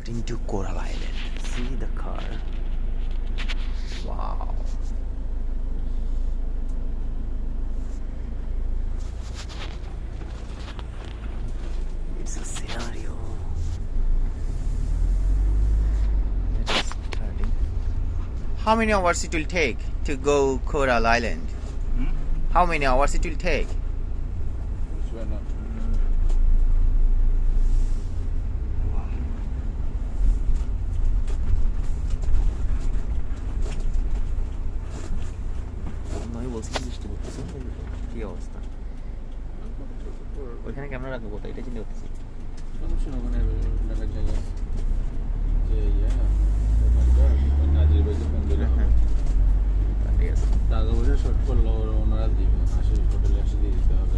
into Coral Island. See the car. Wow. It's a scenario. It is starting. How many hours it will take to go Coral Island? How many hours it will take? কি অবস্থা ওইখানে camera রাখবো কোথায় এটা চিন্তা করতেছি ওখানে জায়গা যে নাজির বাজে ফোন দিলে ঠিক আছে টাকা পয়সা শর্ট করলো ওনারা দিবে আসে হোটেলে এসে দিয়ে দিতে হবে